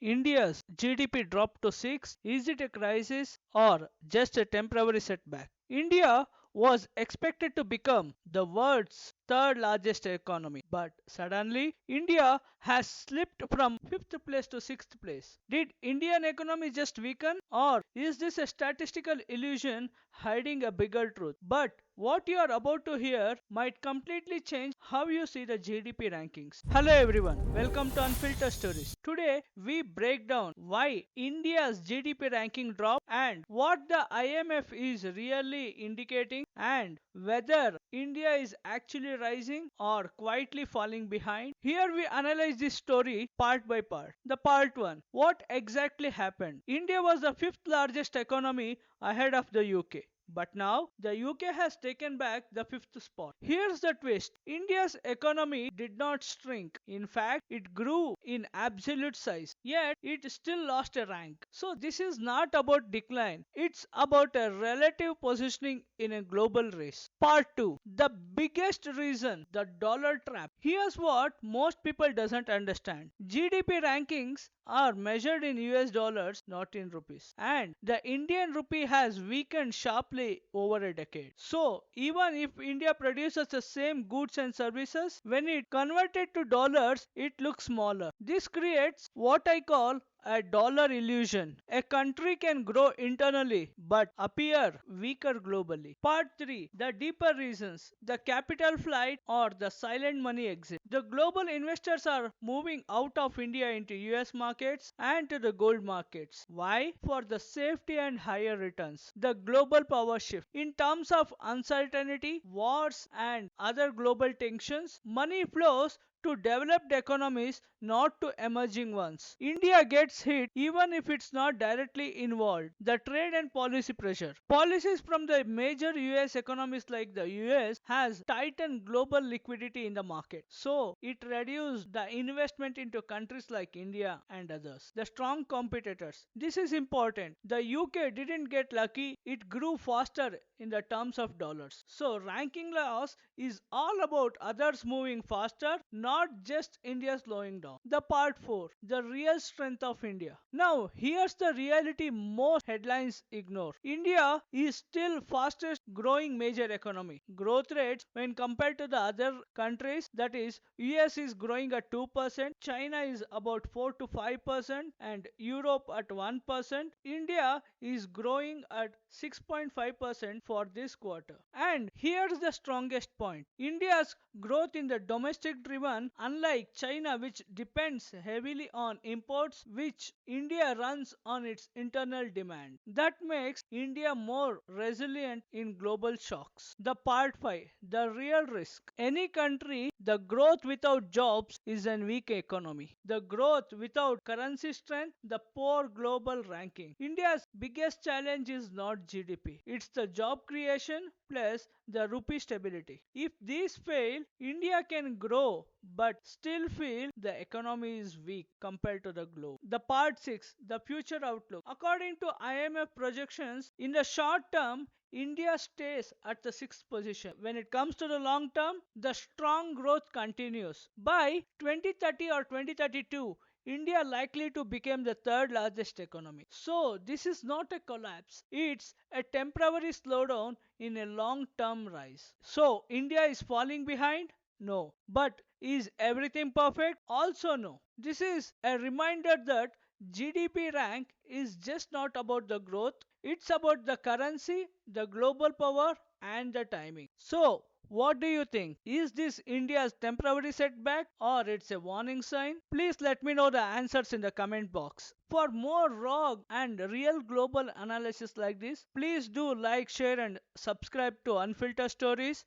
India's GDP dropped to 6? Is it a crisis or just a temporary setback? India was expected to become the world's third largest economy, but suddenly India has slipped from fifth place to sixth place. Did Indian economy just weaken, or is this a statistical illusion hiding a bigger truth? But what you are about to hear might completely change how you see the GDP rankings. Hello everyone, welcome to Unfiltered Stories. Today we break down why India's GDP ranking dropped and what the IMF is really indicating and whether India is actually rising or quietly falling behind. Here we analyze this story part by part. The part 1. What exactly happened? India was the fifth largest economy ahead of the UK. But now the UK has taken back the fifth spot. Here's the twist. India's economy did not shrink. In fact, it grew in absolute size. Yet, it still lost a rank. So, this is not about decline. It's about a relative positioning in a global race. Part 2. The biggest reason, the dollar trap. Here's what most people doesn't understand. GDP rankings are measured in US dollars, not in rupees. And the Indian rupee has weakened sharply over a decade. So, even if India produces the same goods and services, when it converted to dollars, it looks smaller. This creates what I call a dollar illusion. A country can grow internally but appear weaker globally. Part 3. The deeper reasons. The capital flight or the silent money exit. The global investors are moving out of India into US markets and to the gold markets. Why? For the safety and higher returns. The global power shift. In terms of uncertainty, wars, and other global tensions, money flows to developed economies, not to emerging ones. India gets hit even if it's not directly involved. The trade and policy pressure. Policies from the major US economies like the US has tightened global liquidity in the market. So it reduced the investment into countries like India and others. The strong competitors. This is important. The UK didn't get lucky, it grew faster in the terms of dollars. So ranking loss is all about others moving faster, not just India slowing down. The part 4. The real strength of India. Now, here's the reality most headlines ignore. India is still fastest growing major economy. Growth rates when compared to the other countries, that is US is growing at 2%, China is about 4 to 5% and Europe at 1%. India is growing at 6.5% for this quarter. And here's the strongest point. India's growth in the domestic driven, unlike China, which depends heavily on imports, which India runs on its internal demand. That makes India more resilient in global shocks. The part 5. The real risk. Any country, the growth without jobs is a weak economy. The growth without currency strength, the poor global ranking. India's biggest challenge is not GDP. It's the job creation plus the rupee stability. If these fail, India can grow but still feel the economy is weak compared to the globe. The part 6. The future outlook. According to IMF projections, in the short term, India stays at the sixth position. When it comes to the long term, the strong growth continues. By 2030 or 2032, India likely to become the third largest economy. So, this is not a collapse. It's a temporary slowdown in a long term rise. So, India is falling behind? No. But is everything perfect? Also, no. This is a reminder that GDP rank is just not about the growth, it's about the currency, the global power, and the timing. So, what do you think? Is this India's temporary setback or it's a warning sign? Please let me know the answers in the comment box. For more raw and real global analysis like this, please do like, share, and subscribe to Unfiltered Stories.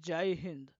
Jai Hind.